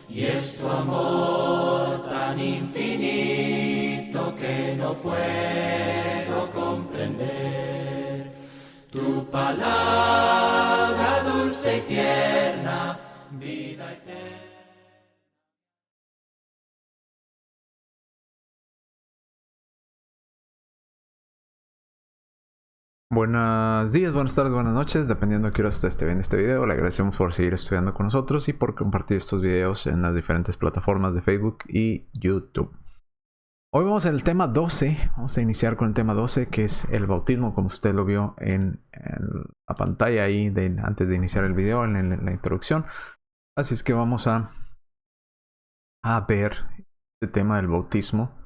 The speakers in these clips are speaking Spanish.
y es tu amor tan infinito que no puedo comprender. Tu palabra dulce y tierna, vida eterna. Buenos días, buenas tardes, buenas noches, dependiendo de qué hora esté viendo este video. Le agradecemos por seguir estudiando con nosotros y por compartir estos videos en las diferentes plataformas de Facebook y YouTube. Hoy vamos en el tema 12, vamos a iniciar con el tema 12, que es el bautismo, como usted lo vio en la pantalla ahí antes de iniciar el video, en la introducción. Así es que vamos a ver este tema del bautismo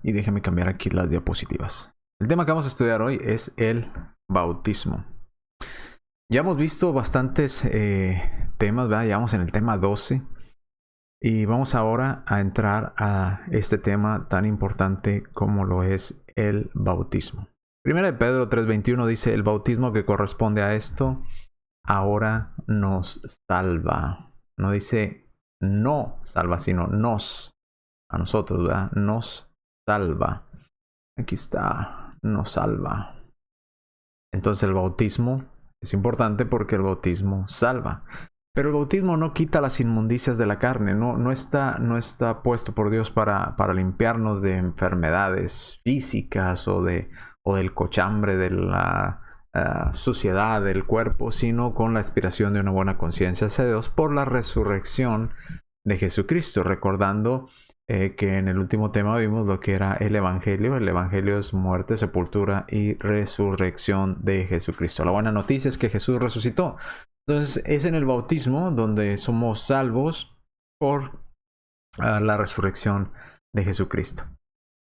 y déjeme cambiar aquí las diapositivas. El tema que vamos a estudiar hoy es el bautismo. Ya hemos visto bastantes temas, ¿verdad? Ya vamos en el tema 12 y vamos ahora a entrar a este tema tan importante como lo es el bautismo. Primera de Pedro 3:21 dice: el bautismo que corresponde a esto ahora nos salva. No dice no salva, sino nos, a nosotros, ¿verdad? Nos salva. Aquí está, nos salva. Entonces el bautismo es importante porque el bautismo salva. Pero el bautismo no quita las inmundicias de la carne. No está puesto por Dios para limpiarnos de enfermedades físicas o del cochambre de la suciedad del cuerpo, sino con la aspiración de una buena conciencia hacia Dios por la resurrección de Jesucristo. Recordando que en el último tema vimos lo que era el Evangelio. El Evangelio es muerte, sepultura y resurrección de Jesucristo. La buena noticia es que Jesús resucitó. Entonces es en el bautismo donde somos salvos por la resurrección de Jesucristo.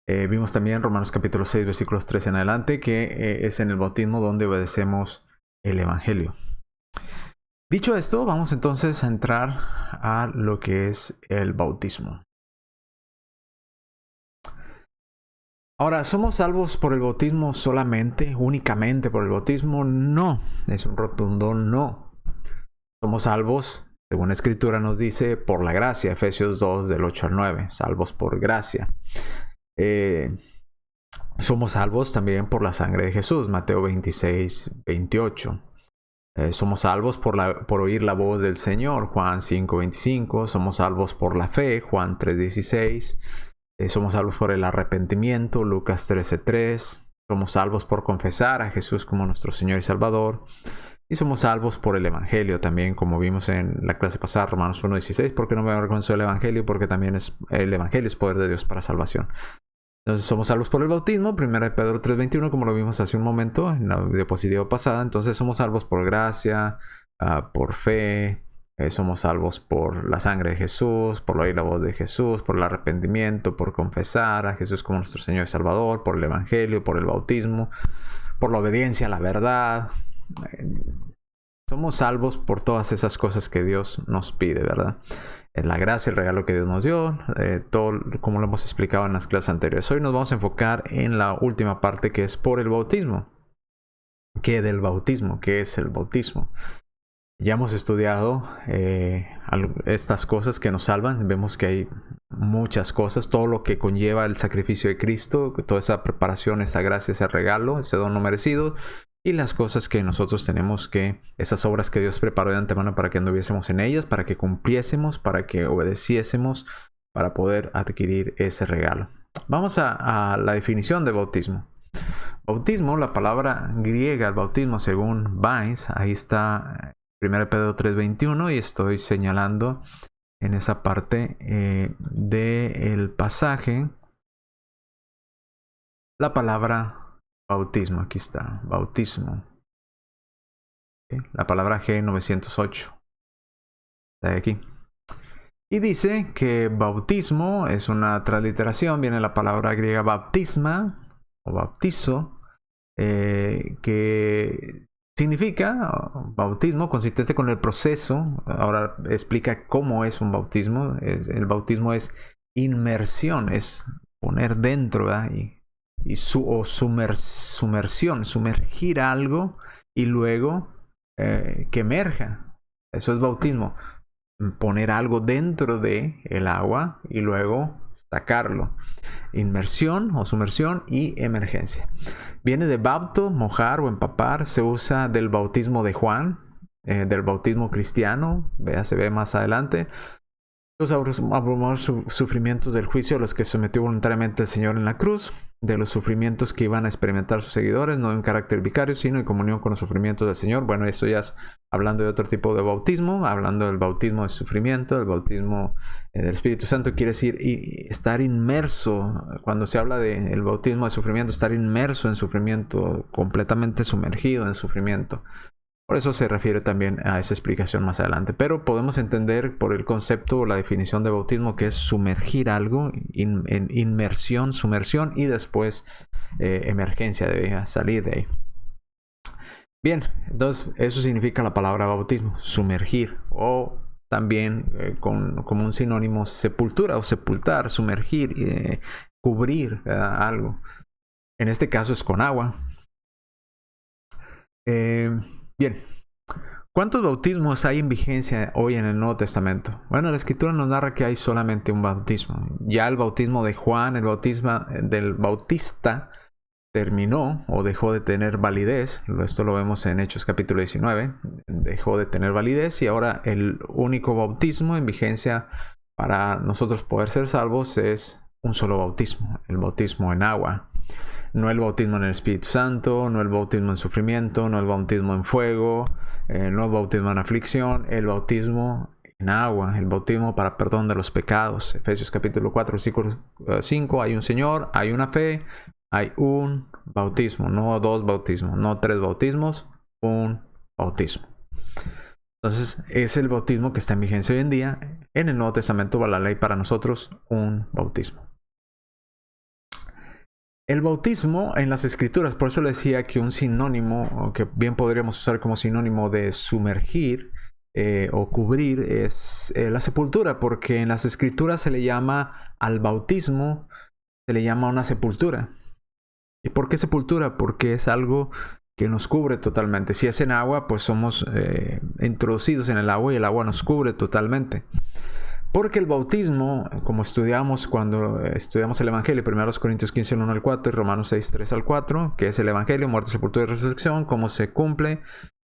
Vimos también Romanos capítulo 6 versículos 3 en adelante que es en el bautismo donde obedecemos el Evangelio. Dicho esto, vamos entonces a entrar a lo que es el bautismo. Ahora, ¿somos salvos por el bautismo solamente, únicamente por el bautismo? No, es un rotundo no. Somos salvos, según la Escritura nos dice, por la gracia, Efesios 2 del 8 al 9, salvos por gracia. Somos salvos también por la sangre de Jesús, Mateo 26, 28. Somos salvos por oír la voz del Señor, Juan 5, 25. Somos salvos por la fe, Juan 3, 16. Somos salvos por el arrepentimiento, Lucas 13:3. Somos salvos por confesar a Jesús como nuestro Señor y Salvador. Y somos salvos por el Evangelio también, como vimos en la clase pasada, Romanos 1:16. Porque no me avergüenzo del Evangelio, porque también el Evangelio es poder de Dios para salvación. Entonces somos salvos por el bautismo, 1 de Pedro 3:21, como lo vimos hace un momento en la diapositiva pasada. Entonces somos salvos por gracia, por fe. Somos salvos por la sangre de Jesús, por oír la voz de Jesús, por el arrepentimiento, por confesar a Jesús como nuestro Señor y Salvador, por el Evangelio, por el bautismo, por la obediencia a la verdad. Somos salvos por todas esas cosas que Dios nos pide, ¿verdad? La gracia, el regalo que Dios nos dio, todo como lo hemos explicado en las clases anteriores. Hoy nos vamos a enfocar en la última parte, que es por el bautismo. ¿Qué del bautismo? ¿Qué es el bautismo? Ya hemos estudiado estas cosas que nos salvan. Vemos que hay muchas cosas, todo lo que conlleva el sacrificio de Cristo, toda esa preparación, esa gracia, ese regalo, ese don no merecido, y las cosas que nosotros tenemos esas obras que Dios preparó de antemano para que anduviésemos en ellas, para que cumpliésemos, para que obedeciésemos, para poder adquirir ese regalo. Vamos a la definición de bautismo. Bautismo, la palabra griega, el bautismo según Vines, ahí está 1 Pedro 3:21, y estoy señalando en esa parte del pasaje la palabra bautismo. Aquí está, bautismo. La palabra G908 está aquí. Y dice que bautismo es una transliteración, viene la palabra griega baptisma o bautizo, que significa bautismo, consistente con el proceso. Ahora explica cómo es un bautismo. El bautismo es inmersión, es poner dentro, ¿verdad? Sumersión, sumergir algo y luego que emerja. Eso es bautismo. poner algo dentro de el agua y luego sacarlo. Inmersión o sumersión y emergencia. Viene de bapto, mojar o empapar. Se usa del bautismo de Juan, del bautismo cristiano. Se ve más adelante. Los abrumadores sufrimientos del juicio a los que sometió voluntariamente el Señor en la cruz, de los sufrimientos que iban a experimentar sus seguidores, no en carácter vicario, sino en comunión con los sufrimientos del Señor. Bueno, esto ya es hablando de otro tipo de bautismo, hablando del bautismo de sufrimiento, el bautismo del Espíritu Santo, quiere decir estar inmerso. Cuando se habla del bautismo de sufrimiento, estar inmerso en sufrimiento, completamente sumergido en sufrimiento. Por eso se refiere también a esa explicación más adelante. Pero podemos entender por el concepto o la definición de bautismo que es sumergir algo en inmersión, sumersión y después emergencia, de salir de ahí. Bien, entonces eso significa la palabra bautismo, sumergir, o también como un sinónimo sepultura o sepultar, sumergir, cubrir algo. En este caso es con agua. Bien, ¿cuántos bautismos hay en vigencia hoy en el Nuevo Testamento? Bueno, la Escritura nos narra que hay solamente un bautismo. Ya el bautismo de Juan, el bautismo del Bautista, terminó o dejó de tener validez. Esto lo vemos en Hechos capítulo 19. Dejó de tener validez y ahora el único bautismo en vigencia para nosotros poder ser salvos es un solo bautismo, el bautismo en agua. No el bautismo en el Espíritu Santo, no el bautismo en sufrimiento, no el bautismo en fuego, no el bautismo en aflicción, el bautismo en agua, el bautismo para perdón de los pecados. Efesios capítulo 4, versículo 5, hay un Señor, hay una fe, hay un bautismo, no dos bautismos, no tres bautismos, un bautismo. Entonces es el bautismo que está en vigencia hoy en día. En el Nuevo Testamento va la ley para nosotros, un bautismo. El bautismo en las Escrituras, por eso le decía que un sinónimo, que bien podríamos usar como sinónimo de sumergir o cubrir, es la sepultura, porque en las Escrituras se le llama al bautismo, se le llama una sepultura. ¿Y por qué sepultura? Porque es algo que nos cubre totalmente. Si es en agua, pues somos introducidos en el agua y el agua nos cubre totalmente. Porque el bautismo, como estudiamos cuando estudiamos el Evangelio, 1 Corintios 15, 1 al 4 y Romanos 6, 3 al 4, que es el Evangelio, muerte, sepultura y resurrección, cómo se cumple.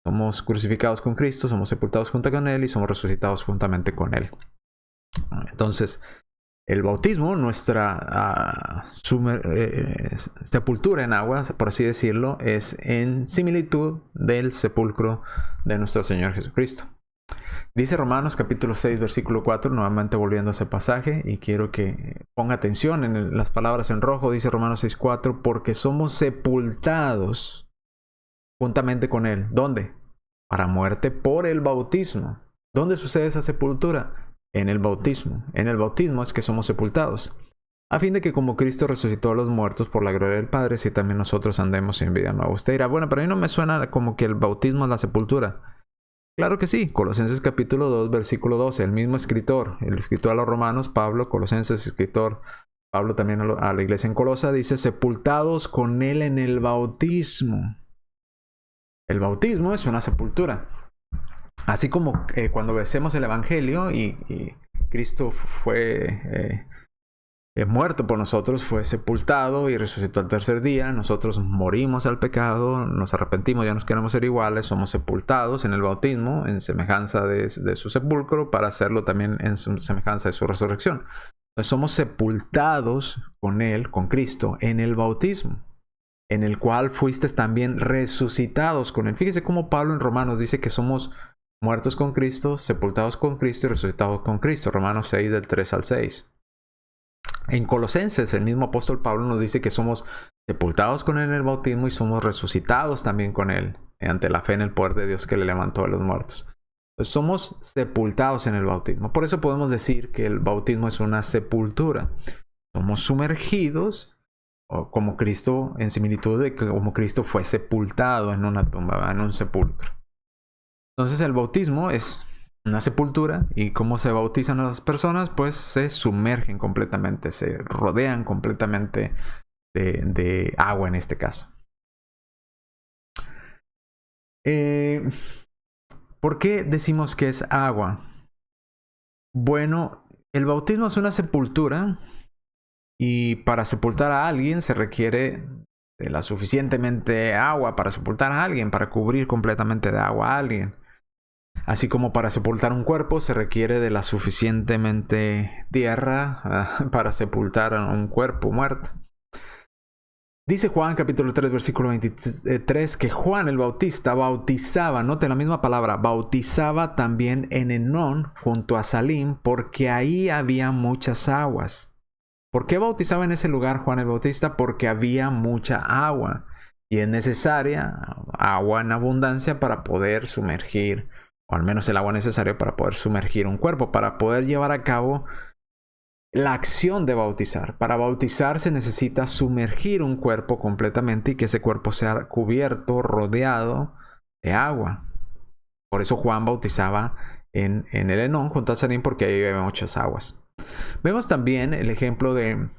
Somos crucificados con Cristo, somos sepultados junto con Él y somos resucitados juntamente con Él. Entonces, el bautismo, nuestra sepultura en agua, por así decirlo, es en similitud del sepulcro de nuestro Señor Jesucristo. Dice Romanos capítulo 6, versículo 4, nuevamente volviendo a ese pasaje, y quiero que ponga atención en las palabras en rojo. Dice Romanos 6, 4, porque somos sepultados juntamente con Él. ¿Dónde? Para muerte por el bautismo. ¿Dónde sucede esa sepultura? En el bautismo. En el bautismo es que somos sepultados, a fin de que como Cristo resucitó a los muertos por la gloria del Padre, si también nosotros andemos en vida nueva. Usted dirá, bueno, pero a mí no me suena como que el bautismo es la sepultura. Claro que sí. Colosenses capítulo 2, versículo 12. El mismo escritor, el escritor a los romanos, Pablo, Colosenses, escritor Pablo también a la iglesia en Colosa, dice, sepultados con Él en el bautismo. El bautismo es una sepultura. Así como cuando hacemos el Evangelio y Cristo fue muerto por nosotros, fue sepultado y resucitó al tercer día. Nosotros morimos al pecado, nos arrepentimos, ya nos queremos ser iguales, somos sepultados en el bautismo, en semejanza de su sepulcro, para hacerlo también en semejanza de su resurrección. Entonces somos sepultados con Él, con Cristo, en el bautismo, en el cual fuisteis también resucitados con Él. Fíjese cómo Pablo en Romanos dice que somos muertos con Cristo, sepultados con Cristo y resucitados con Cristo. Romanos 6, del 3 al 6. En Colosenses, el mismo apóstol Pablo nos dice que somos sepultados con Él en el bautismo y somos resucitados también con Él, mediante la fe en el poder de Dios que le levantó a los muertos. Entonces, somos sepultados en el bautismo. Por eso podemos decir que el bautismo es una sepultura. Somos sumergidos, como Cristo, en similitud de que como Cristo fue sepultado en una tumba, en un sepulcro. Entonces, el bautismo es una sepultura. ¿Y cómo se bautizan a las personas? Pues se sumergen completamente, se rodean completamente de agua en este caso. ¿Por qué decimos que es agua? Bueno, el bautismo es una sepultura y para sepultar a alguien se requiere de la suficientemente agua para sepultar a alguien, para cubrir completamente de agua a alguien. Así como para sepultar un cuerpo se requiere de la suficientemente tierra para sepultar a un cuerpo muerto. Dice Juan capítulo 3 versículo 23 que Juan el Bautista bautizaba, note la misma palabra, bautizaba también en Enón junto a Salim porque ahí había muchas aguas. ¿Por qué bautizaba en ese lugar Juan el Bautista? Porque había mucha agua y es necesaria agua en abundancia para poder sumergir, o al menos el agua necesaria para poder sumergir un cuerpo, para poder llevar a cabo la acción de bautizar. Para bautizar se necesita sumergir un cuerpo completamente y que ese cuerpo sea cubierto, rodeado de agua. Por eso Juan bautizaba en el Enón junto a Salim porque ahí había muchas aguas. Vemos también el ejemplo en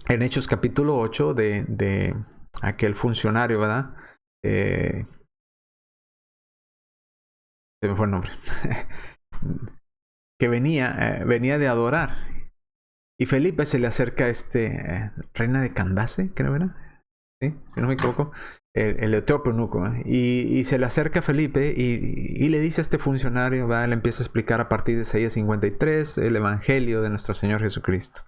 Hechos capítulo 8 de aquel funcionario, ¿verdad? Se me fue el nombre. Que venía de adorar. Y Felipe se le acerca a reina de Candace, creo que era. ¿Sí? Si no me equivoco. El etíope eunuco. Y se le acerca a Felipe y le dice a este funcionario, ¿verdad? Le empieza a explicar a partir de Isaías 53 el evangelio de nuestro Señor Jesucristo.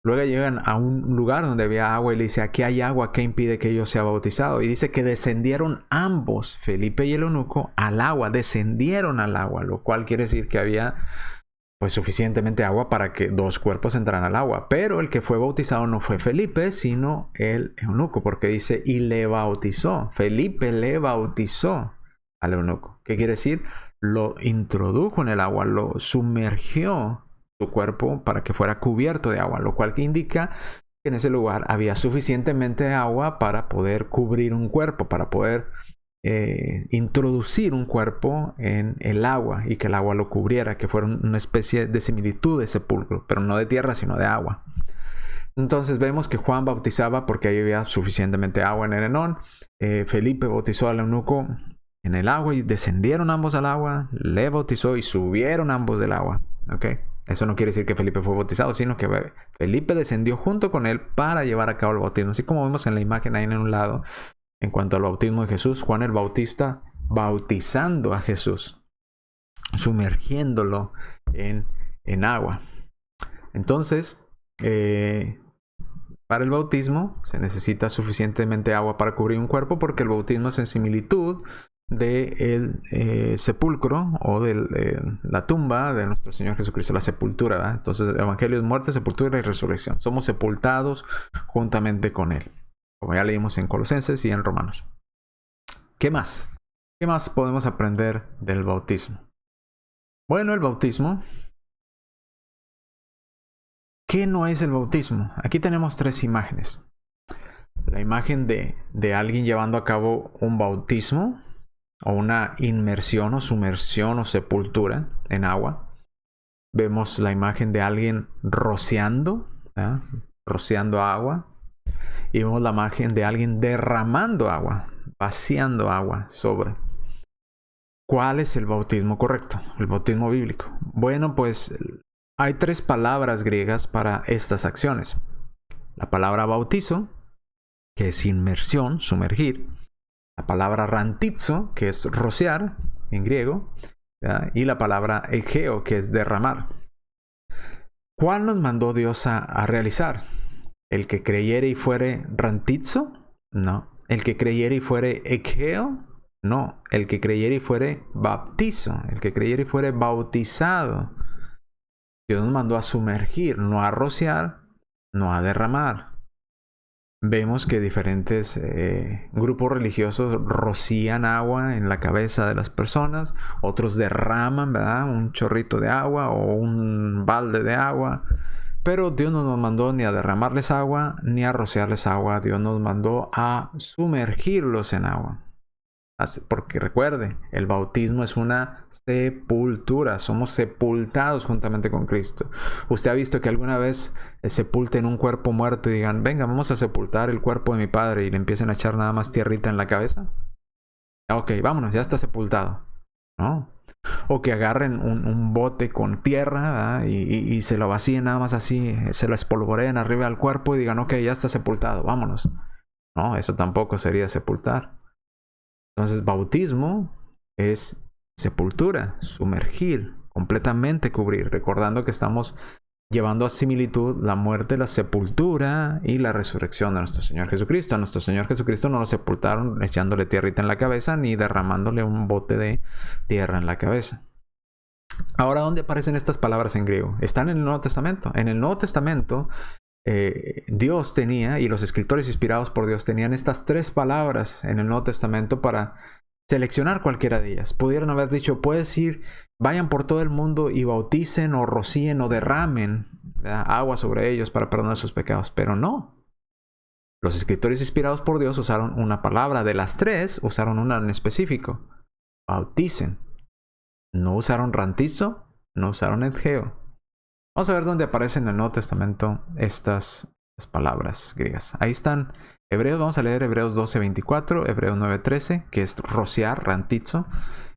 Luego llegan a un lugar donde había agua y le dice, aquí hay agua, ¿qué impide que yo sea bautizado? Y dice que descendieron ambos, Felipe y el eunuco, al agua, descendieron al agua, lo cual quiere decir que había pues suficientemente agua para que dos cuerpos entraran al agua. Pero el que fue bautizado no fue Felipe, sino el eunuco, porque dice, y le bautizó. Felipe le bautizó al eunuco. ¿Qué quiere decir? Lo introdujo en el agua, lo sumergió su cuerpo para que fuera cubierto de agua, lo cual que indica que en ese lugar había suficientemente agua para poder cubrir un cuerpo, para poder introducir un cuerpo en el agua y que el agua lo cubriera, que fuera una especie de similitud de sepulcro, pero no de tierra sino de agua. Entonces vemos que Juan bautizaba porque ahí había suficientemente agua en el Enón. Felipe bautizó al eunuco en el agua y descendieron ambos al agua, le bautizó y subieron ambos del agua. ¿Okay? Eso no quiere decir que Felipe fue bautizado, sino que Felipe descendió junto con él para llevar a cabo el bautismo. Así como vemos en la imagen ahí en un lado, en cuanto al bautismo de Jesús, Juan el Bautista bautizando a Jesús, sumergiéndolo en agua. Entonces, para el bautismo se necesita suficientemente agua para cubrir un cuerpo, porque el bautismo es en similitud del sepulcro o de la tumba de nuestro Señor Jesucristo, la sepultura, ¿verdad? Entonces el evangelio es muerte, sepultura y resurrección. Somos sepultados juntamente con Él, como ya leímos en Colosenses y en Romanos. ¿Qué más? ¿Qué más podemos aprender del bautismo? Bueno, el bautismo. ¿Qué no es el bautismo? Aquí tenemos tres imágenes. La imagen de alguien llevando a cabo un bautismo, o una inmersión o sumersión o sepultura en agua. Vemos la imagen de alguien rociando, ¿verdad? Rociando agua. Y vemos la imagen de alguien derramando agua, vaciando agua sobre. ¿Cuál es el bautismo correcto? El bautismo bíblico. Bueno, pues hay tres palabras griegas para estas acciones. La palabra bautizo, que es inmersión, sumergir. La palabra rantizo, que es rociar en griego. ¿Verdad? Y la palabra egeo, que es derramar. ¿Cuál nos mandó Dios a realizar? ¿El que creyere y fuere rantizo? No. ¿El que creyere y fuere egeo? No. El que creyere y fuere bautizo. El que creyere y fuere bautizado. Dios nos mandó a sumergir, no a rociar, no a derramar. Vemos que diferentes grupos religiosos rocían agua en la cabeza de las personas. Otros derraman, ¿verdad? Un chorrito de agua o un balde de agua. Pero Dios no nos mandó ni a derramarles agua, ni a rociarles agua. Dios nos mandó a sumergirlos en agua. Porque recuerde, el bautismo es una sepultura. Somos sepultados juntamente con Cristo. ¿Usted ha visto que alguna vez sepulten un cuerpo muerto y digan, venga, vamos a sepultar el cuerpo de mi padre, y le empiecen a echar nada más tierrita en la cabeza? Ok, vámonos, ya está sepultado. No, O que agarren un bote con tierra, ¿verdad? Y se lo vacíen nada más así, se lo espolvoreen arriba del cuerpo y digan, ok, ya está sepultado, vámonos. No, eso tampoco sería sepultar. Entonces, bautismo es sepultura, sumergir, completamente cubrir, recordando que estamos llevando a similitud la muerte, la sepultura y la resurrección de nuestro Señor Jesucristo. A nuestro Señor Jesucristo no lo sepultaron echándole tierrita en la cabeza ni derramándole un bote de tierra en la cabeza. Ahora, ¿dónde aparecen estas palabras en griego? Están en el Nuevo Testamento. En el Nuevo Testamento, Dios tenía, y los escritores inspirados por Dios tenían estas 3 palabras en el Nuevo Testamento para seleccionar cualquiera de ellas. Pudieron haber dicho, puedes ir, vayan por todo el mundo y bauticen o rocíen o derramen, ¿verdad?, agua sobre ellos para perdonar sus pecados. Pero no. Los escritores inspirados por Dios usaron una palabra. De las 3, usaron una en específico. Bauticen. No usaron rantizo, no usaron etgeo. Vamos a ver dónde aparecen en el Nuevo Testamento estas palabras griegas. Ahí están. Hebreos, vamos a leer Hebreos 12:24, Hebreos 9:13, que es rociar, rantizo.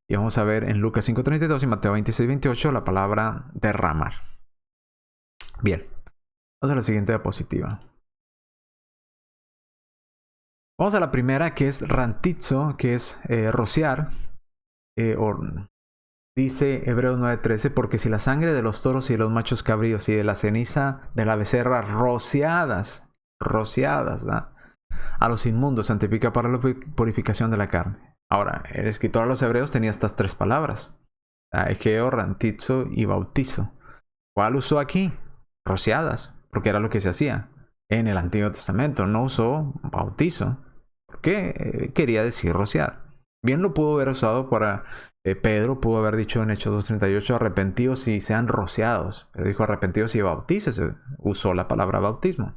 Y vamos a ver en Lucas 5:32 y Mateo 26:28 la palabra derramar. Bien, vamos a la siguiente diapositiva. Vamos a la primera, que es rantizo, que es rociar. Dice Hebreos 9:13, porque si la sangre de los toros y de los machos cabríos y de la ceniza de la becerra rociadas, ¿verdad?, a los inmundos santifica para la purificación de la carne. Ahora, el escritor a los hebreos tenía estas 3 palabras: egeo, rantizo y bautizo. ¿Cuál usó aquí? Rociadas, porque era lo que se hacía en el Antiguo Testamento. No usó bautizo, porque quería decir rociar. Bien lo pudo haber usado para Pedro, pudo haber dicho en Hechos 2:38, arrepentidos y sean rociados. Pero dijo arrepentidos y bautícese. Usó la palabra bautismo.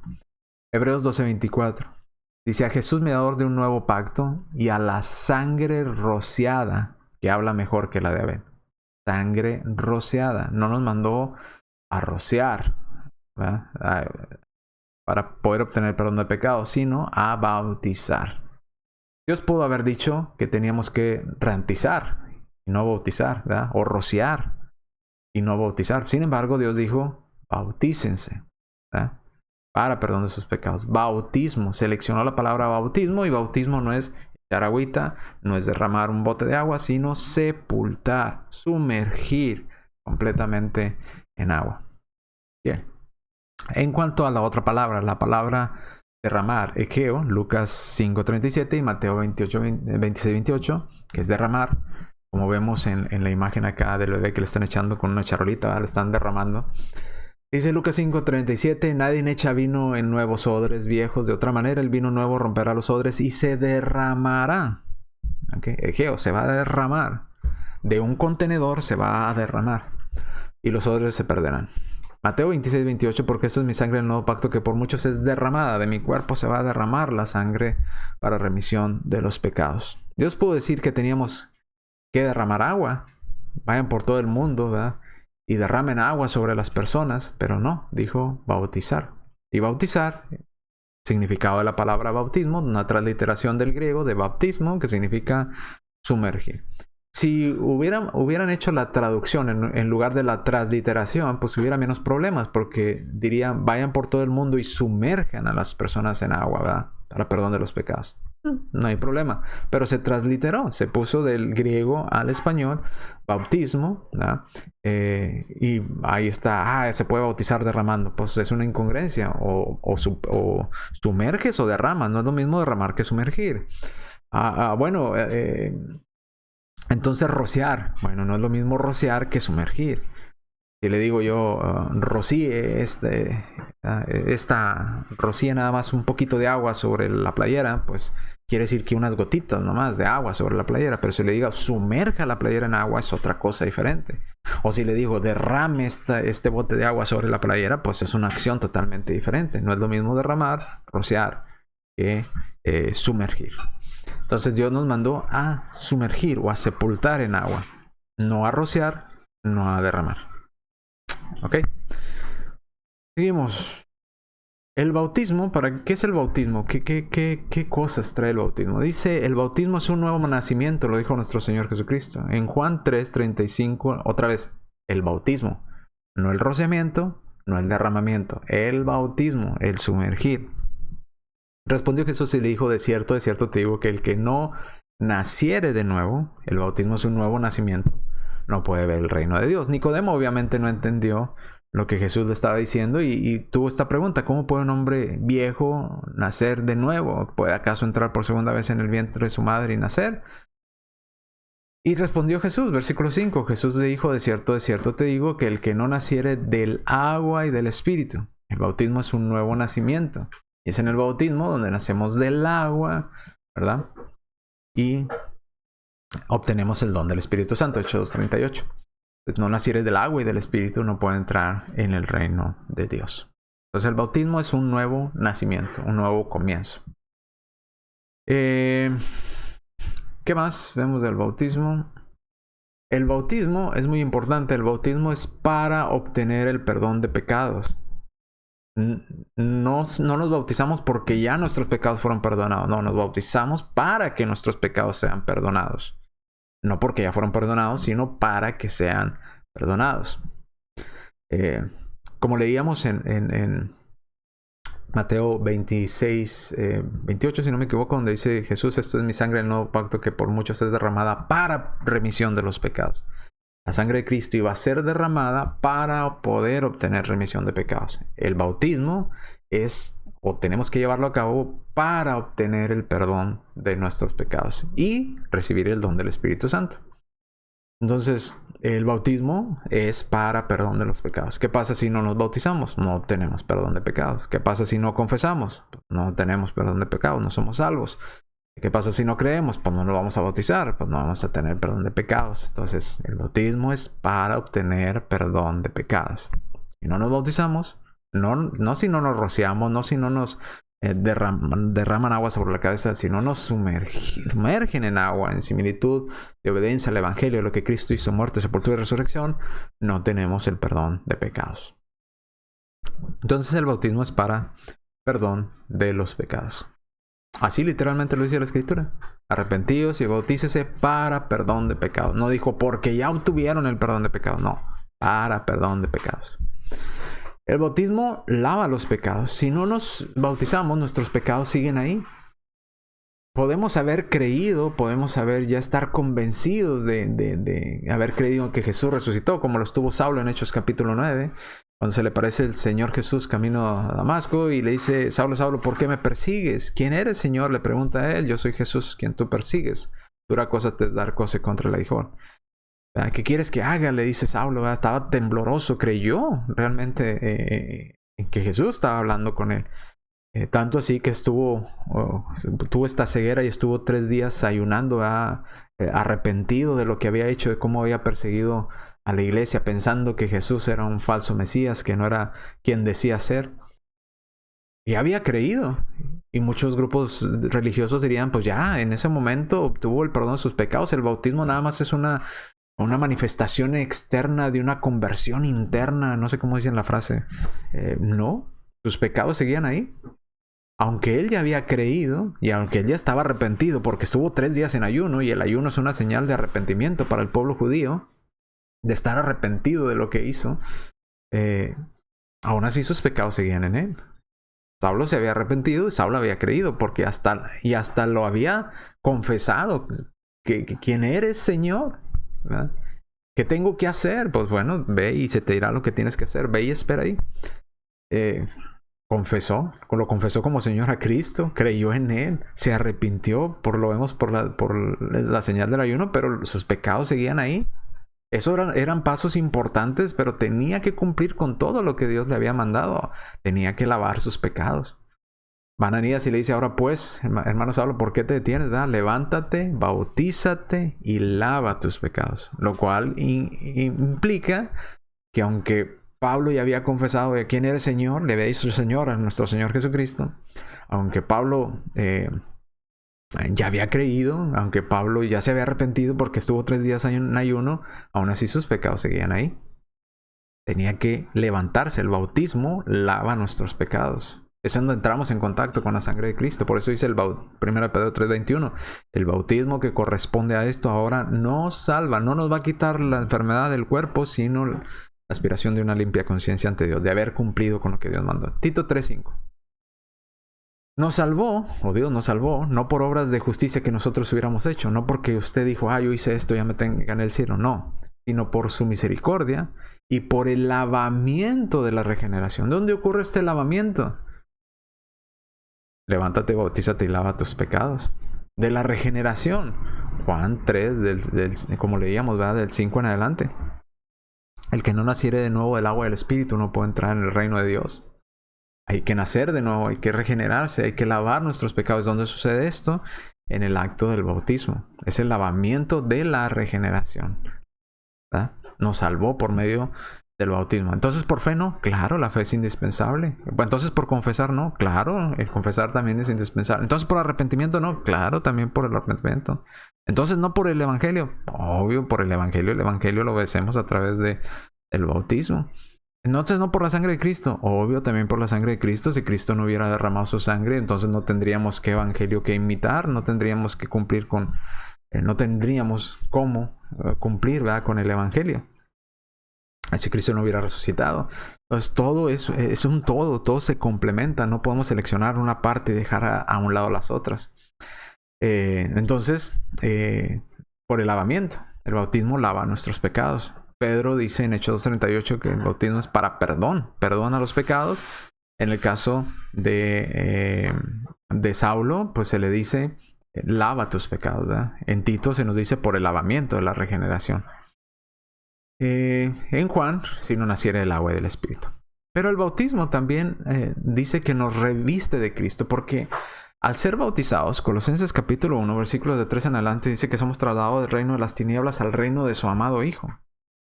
Hebreos 12:24. Dice, a Jesús mediador de un nuevo pacto y a la sangre rociada, que habla mejor que la de Abel. Sangre rociada. No nos mandó a rociar, ¿verdad?, para poder obtener perdón de pecados, sino a bautizar. Dios pudo haber dicho que teníamos que rantizar y no bautizar, ¿verdad?, o rociar y no bautizar. Sin embargo, Dios dijo, bautícense, ¿verdad?, para perdón de sus pecados. Bautismo. Seleccionó la palabra bautismo, y bautismo no es echar agüita, no es derramar un bote de agua, sino sepultar, sumergir completamente en agua. Bien. En cuanto a la otra palabra, la palabra derramar, egeo, Lucas 5:37 y Mateo 26:28, que es derramar, como vemos en la imagen acá del bebé que le están echando con una charolita, ¿verdad?, le están derramando. Dice Lucas 5:37, nadie echa vino en nuevos odres viejos. De otra manera, el vino nuevo romperá los odres y se derramará. ¿Okay? Egeo, se va a derramar. De un contenedor se va a derramar. Y los odres se perderán. Mateo 26:28, porque esto es mi sangre del nuevo pacto que por muchos es derramada. De mi cuerpo se va a derramar la sangre para remisión de los pecados. Dios pudo decir que teníamos que derramar agua. Vayan por todo el mundo, ¿verdad?, y derramen agua sobre las personas, pero no, dijo bautizar. Y bautizar, significado de la palabra bautismo, una transliteración del griego de bautismo, que significa sumergir. Si hubieran hecho la traducción en lugar de la transliteración, pues hubiera menos problemas, porque dirían, vayan por todo el mundo y sumerjan a las personas en agua, ¿verdad?, para perdón de los pecados. No hay problema, pero se transliteró, se puso del griego al español bautismo, ¿verdad?, y ahí está, se puede bautizar derramando. Pues es una incongruencia, o sumerges o derramas. No es lo mismo derramar que sumergir. Bueno, entonces rociar, bueno, no es lo mismo rociar que sumergir. Si le digo yo, rocíe rocíe nada más un poquito de agua sobre la playera, pues quiere decir que unas gotitas nomás de agua sobre la playera. Pero si le digo sumerja la playera en agua, es otra cosa diferente. O si le digo derrame este bote de agua sobre la playera, pues es una acción totalmente diferente. No es lo mismo derramar, rociar, que sumergir. Entonces Dios nos mandó a sumergir o a sepultar en agua, no a rociar, no a derramar. ¿Ok? Seguimos. El bautismo, ¿qué es el bautismo? ¿Qué cosas trae el bautismo? Dice, el bautismo es un nuevo nacimiento, lo dijo nuestro Señor Jesucristo. En Juan 3:35, otra vez, el bautismo. No el rociamiento, no el derramamiento. El bautismo, el sumergir. Respondió Jesús y le dijo, de cierto te digo que el que no naciere de nuevo, el bautismo es un nuevo nacimiento, no puede ver el reino de Dios. Nicodemo obviamente no entendió lo que Jesús le estaba diciendo y tuvo esta pregunta: ¿cómo puede un hombre viejo nacer de nuevo? ¿Puede acaso entrar por segunda vez en el vientre de su madre y nacer? Y respondió Jesús, versículo 5, Jesús le dijo, de cierto te digo que el que no naciere del agua y del espíritu. El bautismo es un nuevo nacimiento. Y es en el bautismo donde nacemos del agua, ¿verdad? Y obtenemos el don del Espíritu Santo, Hechos 2:38. Pues no naciere del agua y del Espíritu, no puede entrar en el reino de Dios. Entonces el bautismo es un nuevo nacimiento, un nuevo comienzo. ¿Qué más vemos del bautismo? El bautismo es muy importante. El bautismo es para obtener el perdón de pecados. No nos bautizamos porque ya nuestros pecados fueron perdonados. No, nos bautizamos para que nuestros pecados sean perdonados. No porque ya fueron perdonados, sino para que sean perdonados. Como leíamos en Mateo 26, 28, si no me equivoco, donde dice Jesús, esto es mi sangre del nuevo pacto que por muchos es derramada para remisión de los pecados. La sangre de Cristo iba a ser derramada para poder obtener remisión de pecados. El bautismo tenemos que llevarlo a cabo para obtener el perdón de nuestros pecados y recibir el don del Espíritu Santo. Entonces, el bautismo es para perdón de los pecados. ¿Qué pasa si no nos bautizamos? No obtenemos perdón de pecados. ¿Qué pasa si no confesamos? No tenemos perdón de pecados, no somos salvos. ¿Qué pasa si no creemos? Pues no nos vamos a bautizar, pues no vamos a tener perdón de pecados. Entonces, el bautismo es para obtener perdón de pecados. Si no nos bautizamos, no si no nos rociamos, no si no nos derraman agua sobre la cabeza, si no nos sumergen en agua, en similitud de obediencia al Evangelio, lo que Cristo hizo, muerte, sepultura y resurrección, no tenemos el perdón de pecados. Entonces, el bautismo es para perdón de los pecados. Así literalmente lo dice la Escritura. Arrepentíos y bautícese para perdón de pecados. No dijo porque ya obtuvieron el perdón de pecados. No, para perdón de pecados. El bautismo lava los pecados. Si no nos bautizamos, nuestros pecados siguen ahí. Podemos haber creído, podemos ya estar convencidos de haber creído que Jesús resucitó, como lo estuvo Saulo en Hechos capítulo 9. Cuando se le aparece el Señor Jesús camino a Damasco y le dice, Saulo, Saulo, ¿por qué me persigues? ¿Quién eres, Señor? Le pregunta a él. Yo soy Jesús, quien tú persigues. Dura cosa te es dar cosa contra el aguijón. ¿Qué quieres que haga? Le dice Saulo. Estaba tembloroso, creyó realmente que Jesús estaba hablando con él. Tanto así que tuvo esta ceguera y estuvo 3 días ayunando, arrepentido de lo que había hecho, de cómo había perseguido a la iglesia, pensando que Jesús era un falso Mesías, que no era quien decía ser. Y había creído. Y muchos grupos religiosos dirían, pues ya, en ese momento obtuvo el perdón de sus pecados. El bautismo nada más es una manifestación externa de una conversión interna. No sé cómo dicen la frase. No, sus pecados seguían ahí. Aunque él ya había creído y aunque él ya estaba arrepentido, porque estuvo 3 días en ayuno, y el ayuno es una señal de arrepentimiento para el pueblo judío, de estar arrepentido de lo que hizo, aún así sus pecados seguían en él. Saulo se había arrepentido y Saulo había creído, porque hasta lo había confesado. ¿Quién eres, Señor? ¿Verdad? ¿Qué tengo que hacer? Pues bueno, ve y se te dirá lo que tienes que hacer. Ve y espera ahí. Lo confesó como Señor a Cristo, creyó en Él, se arrepintió, lo vemos por la señal del ayuno, pero sus pecados seguían ahí. Esos eran pasos importantes, pero tenía que cumplir con todo lo que Dios le había mandado. Tenía que lavar sus pecados. Van Ananías y le dice, ahora pues, hermano Saulo, ¿por qué te detienes? ¿Verdad? Levántate, bautízate y lava tus pecados. Lo cual implica que aunque Pablo ya había confesado de quién era el Señor, le había dicho el Señor a nuestro Señor Jesucristo, aunque Pablo ya había creído, aunque Pablo ya se había arrepentido porque estuvo 3 días en ayuno, aún así sus pecados seguían ahí. Tenía que levantarse. El bautismo lava nuestros pecados. Es donde entramos en contacto con la sangre de Cristo. Por eso dice 1 Pedro 3:21. El bautismo que corresponde a esto ahora nos salva. No nos va a quitar la enfermedad del cuerpo, sino la aspiración de una limpia conciencia ante Dios, de haber cumplido con lo que Dios mandó. Tito 3:5. Nos salvó, o Dios nos salvó, no por obras de justicia que nosotros hubiéramos hecho. No porque usted dijo, yo hice esto, ya me gané el cielo. No. Sino por su misericordia y por el lavamiento de la regeneración. ¿Dónde ocurre este lavamiento? Levántate, bautízate y lava tus pecados. De la regeneración. Juan 3, como leíamos, ¿verdad? Del 5 en adelante. El que no naciere de nuevo del agua del Espíritu no puede entrar en el reino de Dios. Hay que nacer de nuevo, hay que regenerarse, hay que lavar nuestros pecados. ¿Dónde sucede esto? En el acto del bautismo. Es el lavamiento de la regeneración, ¿verdad? Nos salvó por medio del bautismo. Entonces, por fe no, claro, la fe es indispensable. Entonces, por confesar no, claro, el confesar también es indispensable. Entonces, por arrepentimiento no, claro, también por el arrepentimiento. Entonces, no por el evangelio, obvio, por el evangelio lo obedecemos a través del bautismo. Entonces, no por la sangre de Cristo, obvio, también por la sangre de Cristo. Si Cristo no hubiera derramado su sangre, entonces no tendríamos qué evangelio que imitar, no tendríamos que cumplir con, no tendríamos cómo cumplir, ¿verdad?, con el evangelio. Si Cristo no hubiera resucitado. Entonces todo es un todo se complementa. No podemos seleccionar una parte y dejar a un lado las otras. Entonces, por el lavamiento. El bautismo lava nuestros pecados. Pedro dice en Hechos 2:38 que el bautismo es para perdón. Perdona los pecados. En el caso de Saulo, pues se le dice, lava tus pecados, ¿verdad? En Tito se nos dice por el lavamiento de la regeneración. En Juan, si no naciera del agua y del Espíritu. Pero el bautismo también dice que nos reviste de Cristo, porque al ser bautizados, Colosenses capítulo 1, versículos de 3 en adelante, dice que somos trasladados del reino de las tinieblas al reino de su amado Hijo.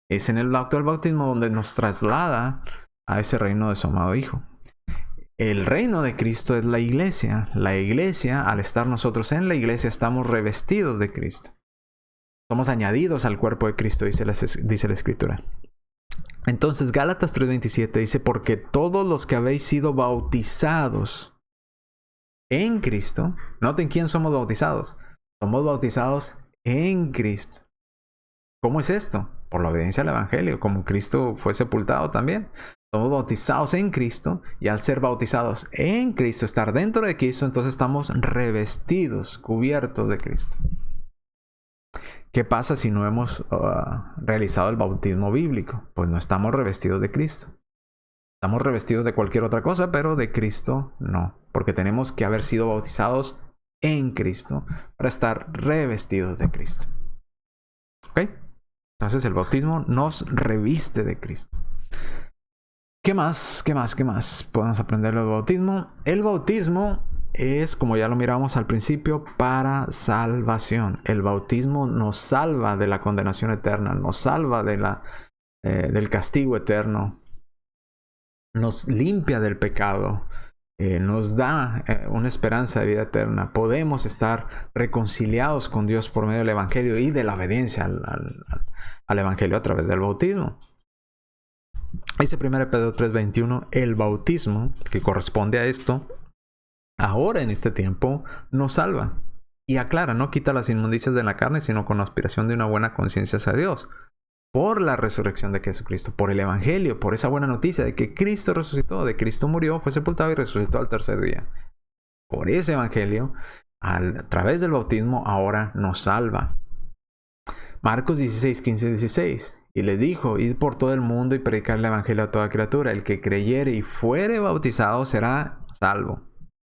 Es en el acto del bautismo donde nos traslada a ese reino de su amado Hijo. El reino de Cristo es la iglesia. La iglesia, al estar nosotros en la iglesia, estamos revestidos de Cristo. Somos añadidos al cuerpo de Cristo, dice la Escritura. Entonces, Gálatas 3:27 dice, porque todos los que habéis sido bautizados en Cristo, noten quién somos bautizados. Somos bautizados en Cristo. ¿Cómo es esto? Por la obediencia al Evangelio, como Cristo fue sepultado también. Somos bautizados en Cristo, y al ser bautizados en Cristo, estar dentro de Cristo, entonces estamos revestidos, cubiertos de Cristo. ¿Qué pasa si no hemos realizado el bautismo bíblico? Pues no estamos revestidos de Cristo. Estamos revestidos de cualquier otra cosa, pero de Cristo no. Porque tenemos que haber sido bautizados en Cristo para estar revestidos de Cristo. ¿Ok? Entonces el bautismo nos reviste de Cristo. ¿Qué más podemos aprender del bautismo? El bautismo es, como ya lo miramos al principio, para salvación. El bautismo nos salva de la condenación eterna, nos salva del castigo eterno, nos limpia del pecado, nos da una esperanza de vida eterna. Podemos estar reconciliados con Dios por medio del Evangelio y de la obediencia al Evangelio a través del bautismo. Dice 1 Pedro 3:21, el bautismo, que corresponde a esto, ahora en este tiempo nos salva. Y aclara, no quita las inmundicias de la carne, sino con la aspiración de una buena conciencia hacia Dios. Por la resurrección de Jesucristo, por el Evangelio, por esa buena noticia de que Cristo resucitó, de Cristo murió, fue sepultado y resucitó al tercer día. Por ese Evangelio, a través del bautismo, ahora nos salva. Marcos 16:15-16. Y les dijo, id por todo el mundo y predicar el Evangelio a toda criatura. El que creyere y fuere bautizado será salvo.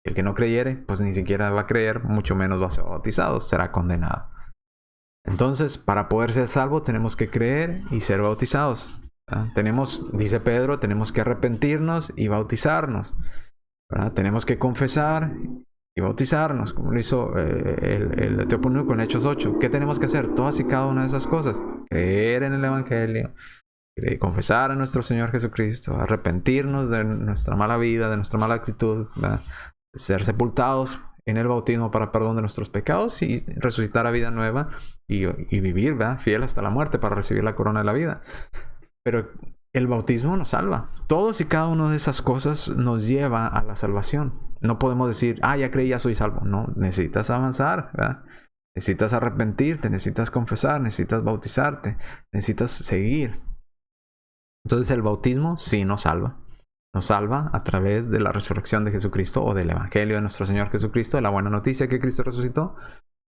El que no creyere, pues ni siquiera va a creer, mucho menos va a ser bautizado, será condenado. Entonces, para poder ser salvos, tenemos que creer y ser bautizados. Dice Pedro, tenemos que arrepentirnos y bautizarnos. Tenemos que confesar y bautizarnos, como lo hizo el etíope eunuco en Hechos 8. ¿Qué tenemos que hacer? Todas y cada una de esas cosas. Creer en el Evangelio, confesar a nuestro Señor Jesucristo, arrepentirnos de nuestra mala vida, de nuestra mala actitud, ¿verdad? Ser sepultados en el bautismo para perdón de nuestros pecados y resucitar a vida nueva y vivir, ¿verdad?, fiel hasta la muerte para recibir la corona de la vida. Pero el bautismo nos salva. Todos y cada una de esas cosas nos lleva a la salvación. No podemos decir, ya creí, ya soy salvo. No, necesitas avanzar, ¿verdad? Necesitas arrepentirte, necesitas confesar, necesitas bautizarte, necesitas seguir. Entonces el bautismo sí nos salva. Nos salva a través de la resurrección de Jesucristo o del Evangelio de nuestro Señor Jesucristo, de la buena noticia que Cristo resucitó,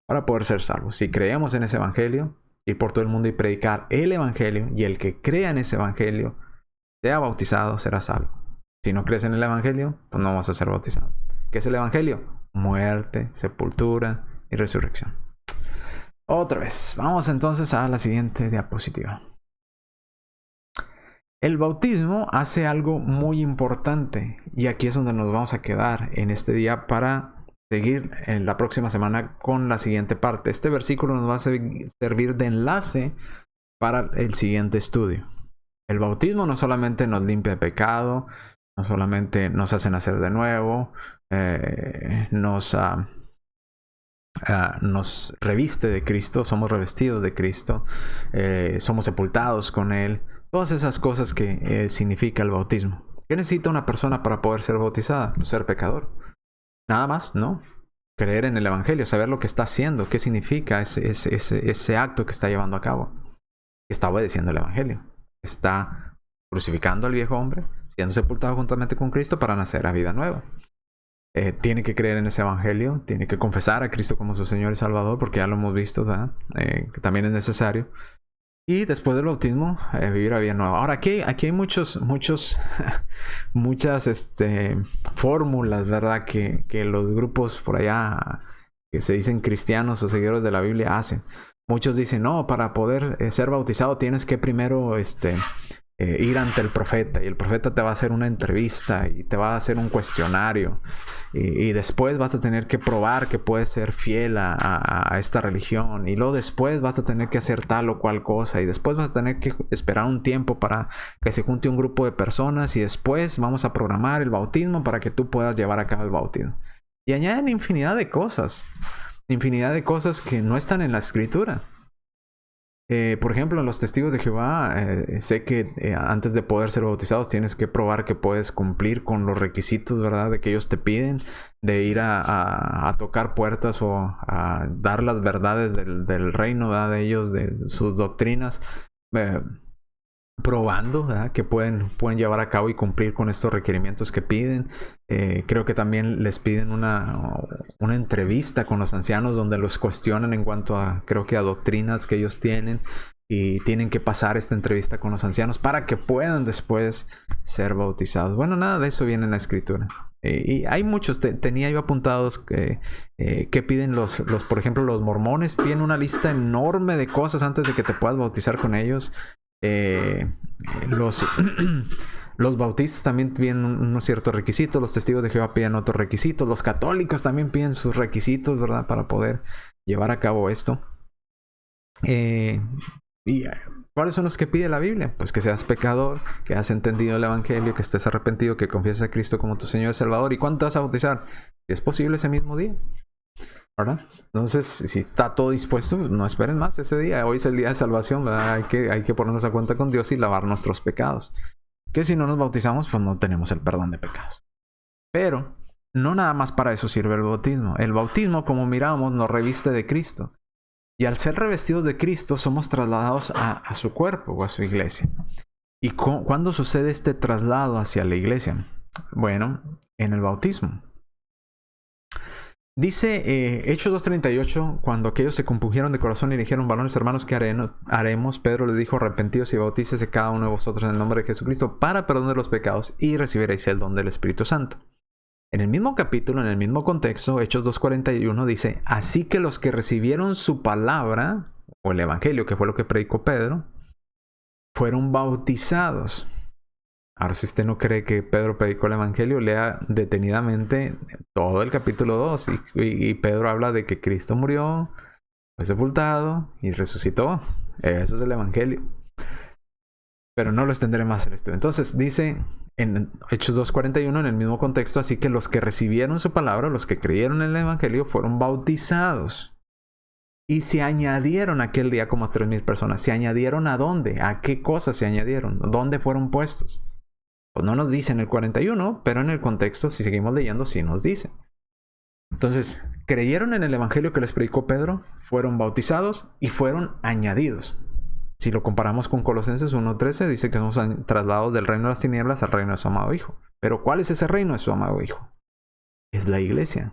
para poder ser salvos. Si creemos en ese Evangelio, ir por todo el mundo y predicar el Evangelio, y el que crea en ese Evangelio, sea bautizado, será salvo. Si no crees en el Evangelio, pues no vas a ser bautizado. ¿Qué es el Evangelio? Muerte, sepultura y resurrección. Otra vez, vamos entonces a la siguiente diapositiva. El bautismo hace algo muy importante, y aquí es donde nos vamos a quedar en este día para seguir en la próxima semana con la siguiente parte. Este versículo nos va a servir de enlace para el siguiente estudio. El bautismo no solamente nos limpia de pecado, no solamente nos hace nacer de nuevo, nos reviste de Cristo, somos revestidos de Cristo, somos sepultados con Él. Todas esas cosas que significa el bautismo. ¿Qué necesita una persona para poder ser bautizada? Pues ser pecador. Nada más, ¿no? Creer en el Evangelio, saber lo que está haciendo, qué significa ese acto que está llevando a cabo. Está obedeciendo el Evangelio. Está crucificando al viejo hombre, siendo sepultado juntamente con Cristo para nacer a vida nueva. Tiene que creer en ese Evangelio, tiene que confesar a Cristo como su Señor y Salvador, porque ya lo hemos visto, ¿verdad? Que también es necesario. Y después del bautismo, vivir a vida nueva. Ahora, aquí hay muchas fórmulas, ¿verdad? Que los grupos por allá que se dicen cristianos o seguidores de la Biblia hacen. Muchos dicen, no, para poder ser bautizado tienes que primero ir ante el profeta, y el profeta te va a hacer una entrevista y te va a hacer un cuestionario, y después vas a tener que probar que puedes ser fiel a esta religión, y luego después vas a tener que hacer tal o cual cosa, y después vas a tener que esperar un tiempo para que se junte un grupo de personas, y después vamos a programar el bautismo para que tú puedas llevar a cabo el bautismo. Y añaden infinidad de cosas que no están en la Escritura. Por ejemplo, en los testigos de Jehová, sé que antes de poder ser bautizados tienes que probar que puedes cumplir con los requisitos, ¿verdad? De que ellos te piden, de ir a tocar puertas o a dar las verdades del reino, ¿verdad? De ellos, de sus doctrinas, probando, ¿verdad? Que pueden llevar a cabo y cumplir con estos requerimientos que piden. Creo que también les piden una entrevista con los ancianos donde los cuestionan en cuanto a, creo que a doctrinas que ellos tienen, y tienen que pasar esta entrevista con los ancianos para que puedan después ser bautizados. Bueno, nada de eso viene en la Escritura. Y hay muchos, tenía yo apuntados que piden por ejemplo, los mormones piden una lista enorme de cosas antes de que te puedas bautizar con ellos. Los bautistas también piden unos ciertos requisitos, los testigos de Jehová piden otros requisitos, los católicos también piden sus requisitos, ¿verdad? Para poder llevar a cabo esto. ¿Y cuáles son los que pide la Biblia? Pues que seas pecador, que has entendido el Evangelio, que estés arrepentido, que confieses a Cristo como tu Señor y Salvador. ¿Y cuándo te vas a bautizar? Si es posible ese mismo día, ¿verdad? Entonces, si está todo dispuesto, no esperen más ese día. Hoy es el día de salvación, ¿verdad? Hay que ponernos a cuenta con Dios y lavar nuestros pecados. Que si no nos bautizamos, pues no tenemos el perdón de pecados. Pero no nada más para eso sirve el bautismo. El bautismo, como miramos, nos reviste de Cristo. Y al ser revestidos de Cristo, somos trasladados a su cuerpo o a su iglesia. ¿Y cuándo sucede este traslado hacia la iglesia? Bueno, en el bautismo. Dice Hechos 2:38, cuando aquellos se compungieron de corazón y dijeron, varones hermanos, ¿qué haremos? Pedro le dijo, arrepentidos y bautícese cada uno de vosotros en el nombre de Jesucristo para perdón de los pecados, y recibiréis el don del Espíritu Santo. En el mismo capítulo, en el mismo contexto, Hechos 2:41 dice, así que los que recibieron su palabra, o el Evangelio, que fue lo que predicó Pedro, fueron bautizados. Ahora, si usted no cree que Pedro predicó el Evangelio, lea detenidamente todo el capítulo 2. Y Pedro habla de que Cristo murió, fue sepultado y resucitó. Eso es el Evangelio. Pero no lo extenderé más en esto. Entonces dice en Hechos 2:41, en el mismo contexto, así que los que recibieron su palabra, los que creyeron en el Evangelio, fueron bautizados. Y se añadieron aquel día como 3,000 personas. ¿Se añadieron a dónde? ¿A qué cosas se añadieron? ¿Dónde fueron puestos? Pues no nos dice en el 41, pero en el contexto, si seguimos leyendo, sí nos dice. Entonces, creyeron en el evangelio que les predicó Pedro, fueron bautizados y fueron añadidos. Si lo comparamos con Colosenses 1:13, dice que somos trasladados del reino de las tinieblas al reino de su amado Hijo. Pero ¿cuál es ese reino de su amado Hijo? Es la iglesia.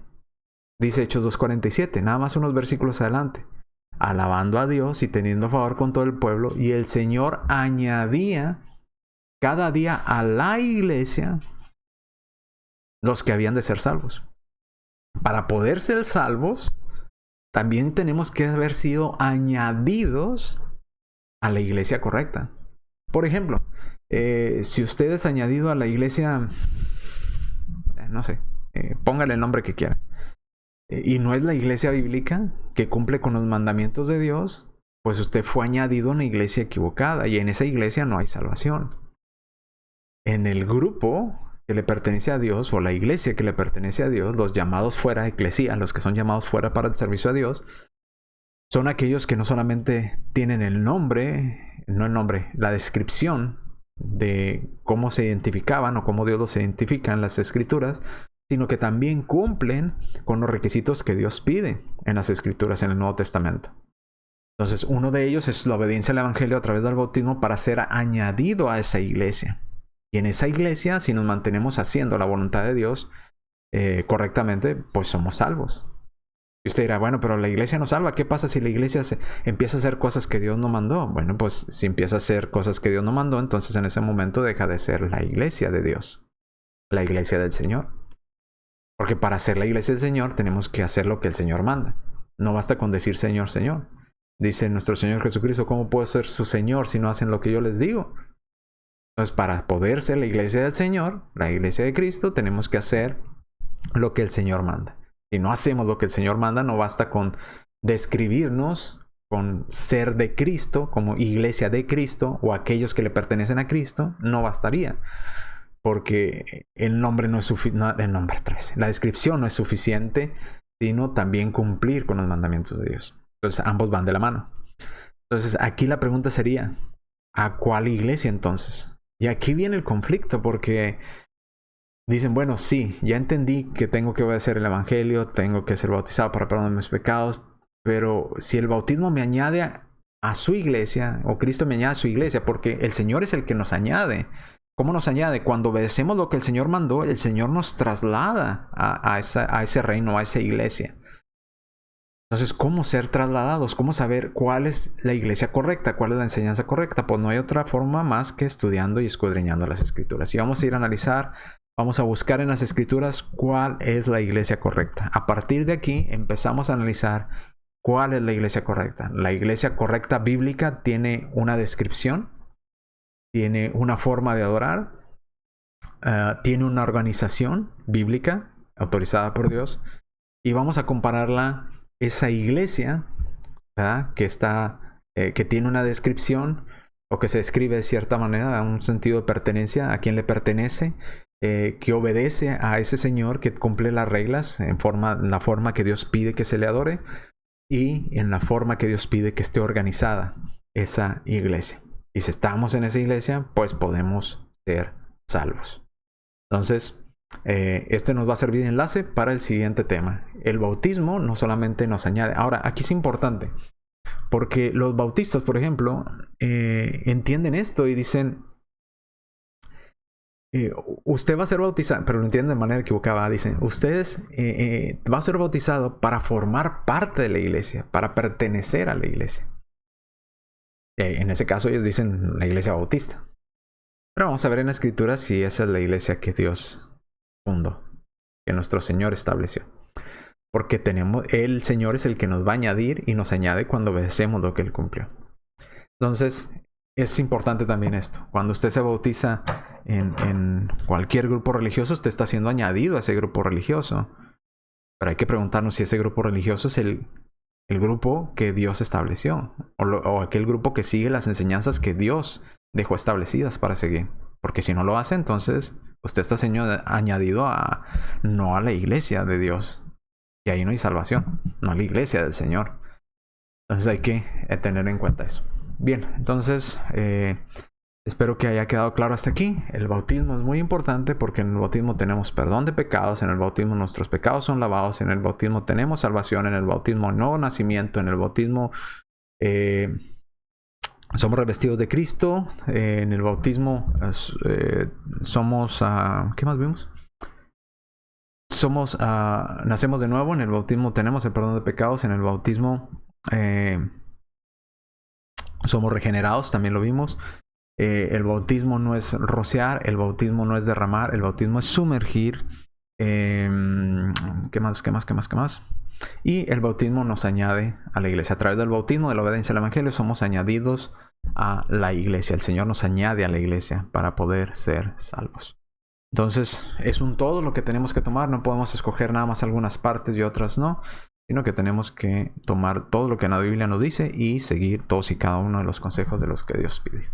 Dice Hechos 2:47, nada más unos versículos adelante. Alabando a Dios y teniendo favor con todo el pueblo, y el Señor añadía cada día a la iglesia los que habían de ser salvos. Para poder ser salvos, también tenemos que haber sido añadidos a la iglesia correcta. Por ejemplo, si usted es añadido a la iglesia, no sé, póngale el nombre que quiera, y no es la iglesia bíblica que cumple con los mandamientos de Dios, pues usted fue añadido a una iglesia equivocada y en esa iglesia no hay salvación. En el grupo que le pertenece a Dios, o la iglesia que le pertenece a Dios, los llamados fuera, eclesía, los que son llamados fuera para el servicio a Dios, son aquellos que no solamente tienen el nombre, no el nombre, la descripción de cómo se identificaban o cómo Dios los identifica en las Escrituras, sino que también cumplen con los requisitos que Dios pide en las Escrituras en el Nuevo Testamento. Entonces, uno de ellos es la obediencia al Evangelio a través del bautismo para ser añadido a esa iglesia. Y en esa iglesia, si nos mantenemos haciendo la voluntad de Dios correctamente, pues somos salvos. Y usted dirá, bueno, pero la iglesia no salva. ¿Qué pasa si la iglesia empieza a hacer cosas que Dios no mandó? Bueno, pues si empieza a hacer cosas que Dios no mandó, entonces en ese momento deja de ser la iglesia de Dios, la iglesia del Señor. Porque para ser la iglesia del Señor tenemos que hacer lo que el Señor manda. No basta con decir Señor, Señor. Dice nuestro Señor Jesucristo, ¿cómo puedo ser su Señor si no hacen lo que yo les digo? Entonces, para poder ser la iglesia del Señor, la iglesia de Cristo, tenemos que hacer lo que el Señor manda. Si no hacemos lo que el Señor manda, no basta con describirnos, con ser de Cristo, como iglesia de Cristo, o aquellos que le pertenecen a Cristo, no bastaría. Porque el nombre no es suficiente, la descripción no es suficiente, sino también cumplir con los mandamientos de Dios. Entonces, ambos van de la mano. Entonces, aquí la pregunta sería, ¿a cuál iglesia entonces? Y aquí viene el conflicto, porque dicen, bueno, sí, ya entendí que tengo que obedecer el evangelio, tengo que ser bautizado para perdonar mis pecados, pero si el bautismo me añade a su iglesia, o Cristo me añade a su iglesia, porque el Señor es el que nos añade. ¿Cómo nos añade? Cuando obedecemos lo que el Señor mandó, el Señor nos traslada a ese reino, a esa iglesia. Entonces, ¿cómo ser trasladados? ¿Cómo saber cuál es la iglesia correcta? ¿Cuál es la enseñanza correcta? Pues no hay otra forma más que estudiando y escudriñando las Escrituras. Y vamos a ir a analizar, vamos a buscar en las Escrituras cuál es la iglesia correcta. A partir de aquí empezamos a analizar cuál es la iglesia correcta. La iglesia correcta bíblica tiene una descripción, tiene una forma de adorar, tiene una organización bíblica autorizada por Dios, y vamos a compararla, esa iglesia, ¿verdad? Que tiene una descripción, o que se describe de cierta manera, un sentido de pertenencia, a quien le pertenece, que obedece a ese Señor, que cumple las reglas en la forma que Dios pide que se le adore, y en la forma que Dios pide que esté organizada esa iglesia. Y si estamos en esa iglesia, pues podemos ser salvos. Entonces, este nos va a servir de enlace para el siguiente tema. El bautismo no solamente nos añade. Ahora, aquí es importante, porque los bautistas, por ejemplo, entienden esto y dicen, usted va a ser bautizado, pero lo entienden de manera equivocada. Dicen, ustedes va a ser bautizado para formar parte de la iglesia, para pertenecer a la iglesia. En ese caso ellos dicen la iglesia bautista. Pero vamos a ver en la Escritura si esa es la iglesia que Dios fundó, que nuestro Señor estableció. Porque el Señor es el que nos va a añadir y nos añade cuando obedecemos lo que Él cumplió. Entonces, es importante también esto. Cuando usted se bautiza en cualquier grupo religioso, usted está siendo añadido a ese grupo religioso. Pero hay que preguntarnos si ese grupo religioso es el grupo que Dios estableció, o aquel grupo que sigue las enseñanzas que Dios dejó establecidas para seguir. Porque si no lo hace, entonces usted está añadido no a la iglesia de Dios, y ahí no hay salvación, no a la iglesia del Señor. Entonces hay que tener en cuenta eso. Bien, entonces espero que haya quedado claro hasta aquí. El bautismo es muy importante porque en el bautismo tenemos perdón de pecados, en el bautismo nuestros pecados son lavados, en el bautismo tenemos salvación, en el bautismo nuevo nacimiento, en el bautismo somos revestidos de Cristo, en el bautismo somos... ¿qué más vimos? Nacemos de nuevo, en el bautismo tenemos el perdón de pecados, en el bautismo somos regenerados, también lo vimos. El bautismo no es rociar, el bautismo no es derramar, el bautismo es sumergir. ¿Qué más? Y el bautismo nos añade a la iglesia. A través del bautismo, de la obediencia al evangelio, somos añadidos a la iglesia. El Señor nos añade a la iglesia para poder ser salvos. Entonces, es un todo lo que tenemos que tomar. No podemos escoger nada más algunas partes y otras no, sino que tenemos que tomar todo lo que la Biblia nos dice y seguir todos y cada uno de los consejos de los que Dios pide.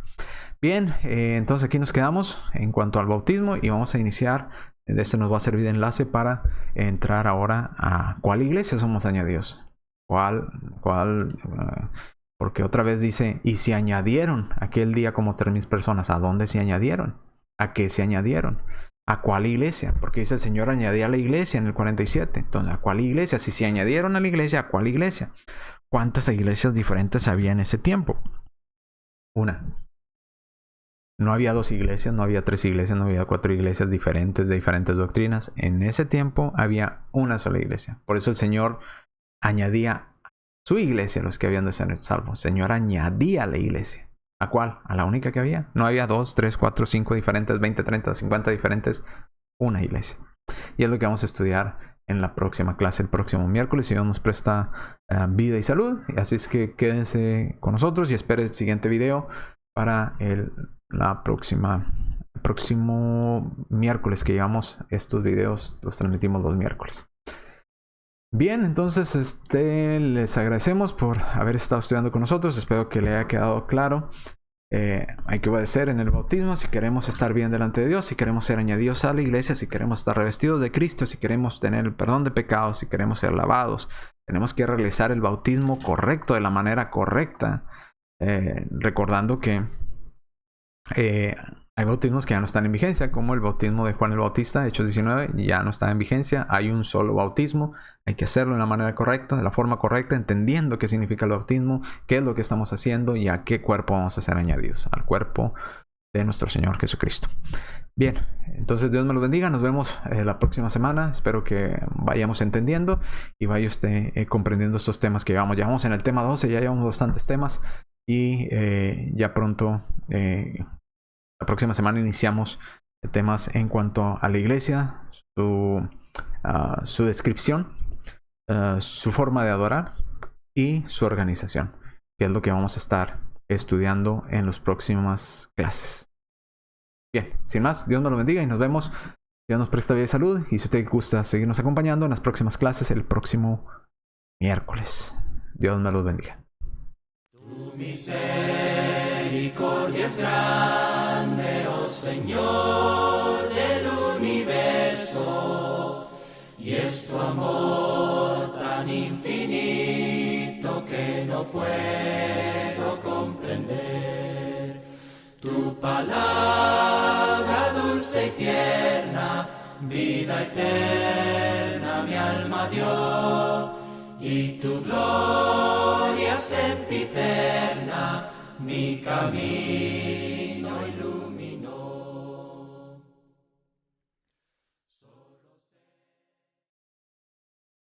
Bien, entonces aquí nos quedamos en cuanto al bautismo y vamos a iniciar. Este nos va a servir de enlace para entrar ahora a cuál iglesia somos añadidos. Porque otra vez dice, y se añadieron aquel día como 3,000 personas. ¿A dónde se añadieron? ¿A qué se añadieron? ¿A cuál iglesia? Porque dice el Señor añadía a la iglesia en el 47. Entonces, ¿a cuál iglesia? Si se añadieron a la iglesia, ¿a cuál iglesia? ¿Cuántas iglesias diferentes había en ese tiempo? Una. No había 2 iglesias, no había 3 iglesias, no había 4 iglesias diferentes de diferentes doctrinas. En ese tiempo había una sola iglesia. Por eso el Señor añadía a su iglesia a los que habían de ser salvos. El Señor añadía a la iglesia. ¿A cuál? A la única que había. No había 2, 3, 4, 5 diferentes, 20, 30, 50 diferentes. Una iglesia. Y es lo que vamos a estudiar en la próxima clase, el próximo miércoles. Si Dios nos presta vida y salud. Así es que quédense con nosotros y esperen el siguiente video para el próximo miércoles que llevamos estos videos. Los transmitimos los miércoles. Bien, entonces les agradecemos por haber estado estudiando con nosotros. Espero que le haya quedado claro. Hay que obedecer en el bautismo si queremos estar bien delante de Dios, si queremos ser añadidos a la iglesia, si queremos estar revestidos de Cristo, si queremos tener el perdón de pecados, si queremos ser lavados. Tenemos que realizar el bautismo correcto, de la manera correcta, recordando que hay bautismos que ya no están en vigencia, como el bautismo de Juan el Bautista, Hechos 19, ya no está en vigencia. Hay un solo bautismo, hay que hacerlo de la manera correcta, de la forma correcta, entendiendo qué significa el bautismo, qué es lo que estamos haciendo y a qué cuerpo vamos a ser añadidos, al cuerpo de nuestro Señor Jesucristo. Bien, entonces Dios me los bendiga, nos vemos la próxima semana. Espero que vayamos entendiendo y vaya usted comprendiendo estos temas que llevamos. Ya vamos en el tema 12, ya llevamos bastantes temas y ya pronto... la próxima semana iniciamos temas en cuanto a la iglesia, su descripción, su forma de adorar y su organización, que es lo que vamos a estar estudiando en las próximas clases. Bien, sin más, Dios nos lo bendiga y nos vemos. Dios nos presta vida y salud. Y si usted gusta seguirnos acompañando en las próximas clases el próximo miércoles. Dios me los bendiga. Tu misericordia es grande, oh Señor del universo, y es tu amor tan infinito que no puedo comprender. Tu palabra dulce y tierna, vida eterna mi alma dio, y tu gloria sempiterna mi camino.